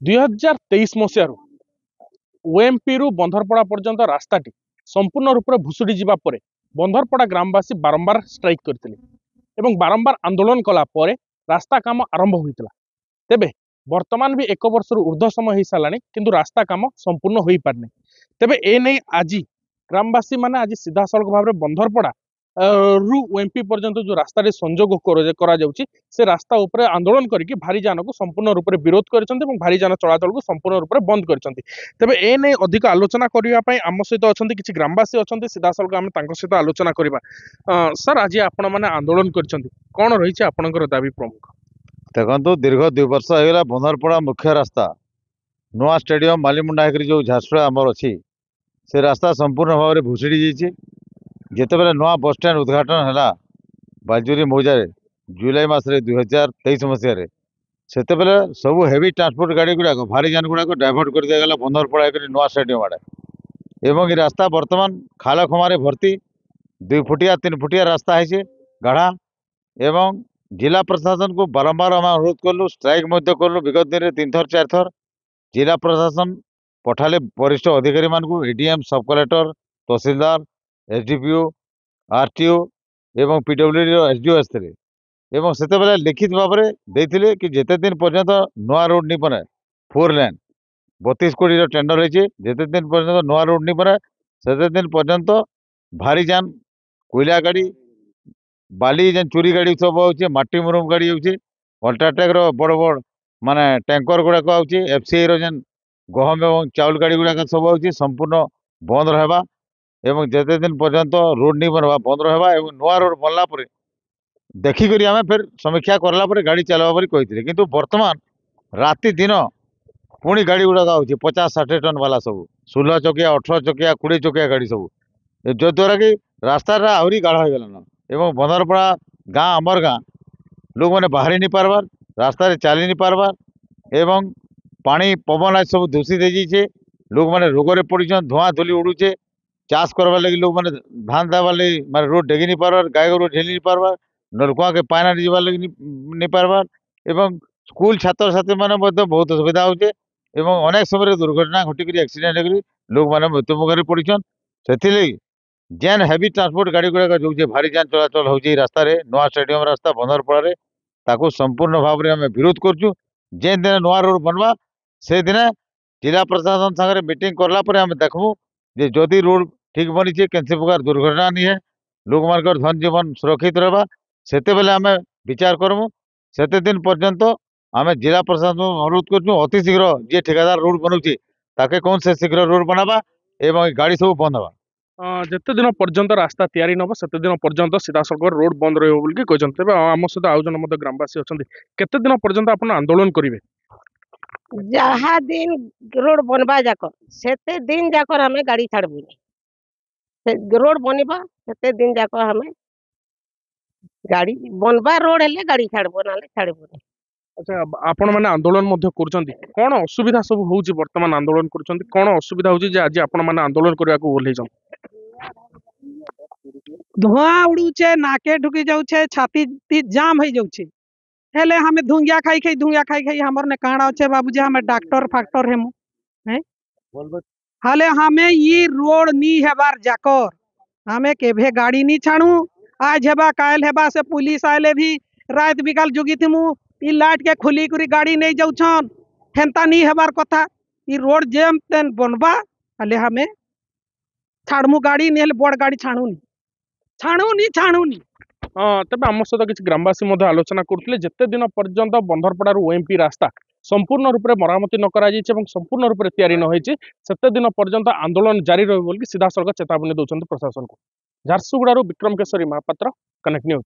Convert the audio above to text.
2023 मसीह OMP रु बंधरपड़ा पर्यंत रास्ताटी संपूर्ण रूप से भुशुड़ी जावा पर बंधरपड़ा ग्रामवासी बारंबार स्ट्राइक करते बारंबार आंदोलन कला परे रास्ता काम आरंभ होता। तेबे वर्तमान भी 1 वर्ष ऊर्ध्व समय हो सारा किंतु रास्ता काम संपूर्ण हो पारनी। तेबे ए नहीं आज ग्रामवासी माने आज सीधा सड़क भाव में बंधरपड़ा रु ओएमपी पर्यंत जो रास्ता संजोग करा से रास्ता उपरे आंदोलन करके भारी जान को संपूर्ण रूप से विरोध कर भारी जान चलाचल को संपूर्ण रूप से बंद कर। तेबे ए नहीं अधिक आलोचना करने आम सहित अच्छा किसी ग्रामवासी अच्छा सीधा सड़क आम सहित आलोचना करवा। सर आज आपण मैंने आंदोलन कर कौन रही आपंकर दाबी प्रमुख? देखो दीर्घ 2 वर्ष होगा बंधरपड़ा मुख्य रास्ता नुआ स्टेडियम मालीमुंडा जो झारसुड़ा आमर अच्छी से रास्ता संपूर्ण भाव में भुशुड़ी जाइए। जिते बेले नुआ बस स्टैंड उद्घाटन है बालजुरी मौजा जुलाई मसरे 2023 मसीह से सब हेवी ट्रांसपोर्ट गाड़ी गुड़ाक भारी जान गुड़ाक डायभर्ट कर दिगला बंधरपड़ा नुआ स्टेडियम आड़े एवं ये रास्ता बर्तमान खाल खमारे भर्ती 2 फुटिया 3 फुटिया रास्ता है गाढ़ा एवं जिला प्रशासन को बारंबार आम अनुरोध कलु स्ट्राइक कलु विगत दिन में 3 थर 4 थर जिला प्रशासन पठाले वरिष्ठ अधिकारी मानू एडीएम सब कलेक्टर तहसीलदार एसडीपीओ आरटीओ एवं पीडब्ल्यूडी एसडीओ आसते से लिखित भाव में देते कि जिते दिन पर्यंत नुआ रोड नहीं बनाए 4 लेन 32 कोटी टेंडर होती जिते दिन पर्यंत नुआ रोड नहीं बनाए से दिन पर्यंत भारी जान कोयला गाड़ी बाली जेन चोरी गाड़ी सब आउे माटी मुरुम गाड़ी अल्ट्राटेक बड़ बड़ माने टैंकर गुड़ाक आफसीआई रेन गहम एवं चाउल गाड़ी गुड़ाक सब आउे संपूर्ण बंद रहा एवं जिते दिन पर्यंत रोड नहीं बनवा बंद रहा नुआ रोड बनला देखिक आम फिर समीक्षा करला गाड़ी चलवा कही किंतु वर्तमान राति दिन पुणी गाड़ी गुड़ाक आउे 50-60 टन वाला सब 16 चकिया 18 चकिया 20 चकिया गाड़ी सब जो द्वारा कि रास्ता आहरी गाढ़ हो गलान एवं बंधरपड़ा गाँ आमर गाँ लोक मैंने बाहरी नहीं पार्बार रास्तार चली नहीं पार्बार एवं पानी पवन आज सब दूषित हो जाइए लोक मैंने रोग में पड़ धुआं धूली उड़ूचे चाष करवा लगी लोक मैंने धान देवार लगी माने रोड डेगी नहीं पार्बार गाय गोरु ढेली नहीं पार्बार नलकुआ के पानी जीवार लगी नहीं पार्बार एवं स्कूल छात्र छात्री मैंने बहुत असुविधा होचे एवं अनेक समय दुर्घटना घटिक एक्सीडेंट होकर लोक मैंने मृत्युमुखी पड़छन से जेन हेवी ट्रांसपोर्ट गाड़ी गुड़ाक जो भारी जान चलाचल हो रास्तार नुआ स्टेडियम रास्ता बंधरपड़ा ताकू संपूर्ण भाव में आम विरोध करुँ जेन दिन नुआ रोड बनवा से दिन जिला प्रशासन सागर मीटिंग करला आम देखमु जे जदि रोड ठीक बनी कैसी प्रकार दुर्घटना नहीं है लोक मान धन जीवन सुरक्षित रहा से आम विचार करमु से दिन पर्यंत आम जिला प्रशासन अनुरोध करूँ अति शीघ्र जी ठेकेदार रोड बनाऊे ताके कौन से शीघ्र रोड बनावा एवं गाड़ी सब बंद हवा जिते दिन पर्यंत रास्ता तैयारी नब से दिन पर्यंत सीधा सड़क रोड बंद रही आम सहित आउ जन ग्रामवासी अच्छा केते दिन पर्यंत आप आंदोलन करेंगे? जहा दिन रोड बनवा जाक से दिन जाक हमें गाड़ी छाड़बुनी रोड बनवा से दिन जाक हमें गाड़ी बनवा रोड हेले गाड़ी छाड़बो ना छाड़बुनी। अच्छा आपण मैंने आंदोलन कौन असुविधा सब हूँ बर्तमान आंदोलन कर कौन असुविधा होची आज आपण मैंने आंदोलन करने को ओल्लै धुआं उड़ूचे नाके ढुकी जाऊे छाती जाम हो जाऊे हेले हमें धुंगिया खाई हमर ने कहना अच्छे बाबूजी हमें डॉक्टर फैक्टर हेमु हैं हाले हमें ये रोड नी हेबार जाकर हमें केभे गाड़ी नी छाणु आज हेबा काल हेबा से पुलिस आले भी रात बिकाल जुगी थिमु ई लाइट के खुली करी गाड़ी नहीं जाऊछन हेंता नी हेबार कथा ई रोड जेम तेन बनबा हाले हमें छाड़मु गाड़ी नहीं हेले बड़ गाड़ी छाणुनी। हाँ तेज आम सहित किसी ग्रामवासी आलोचना करते जिते दिन पर्यंत बंधरपड़ा ओएमपी रास्ता संपूर्ण रूप से मरामती न कर संपूर्ण रूप से तैयारी न होते दिन पर्यंत आंदोलन जारी रही सीधा सड़क चेतावनी दौरान प्रशासन को। Jharsuguda Vikram Keshari Mahapatra, Connect news.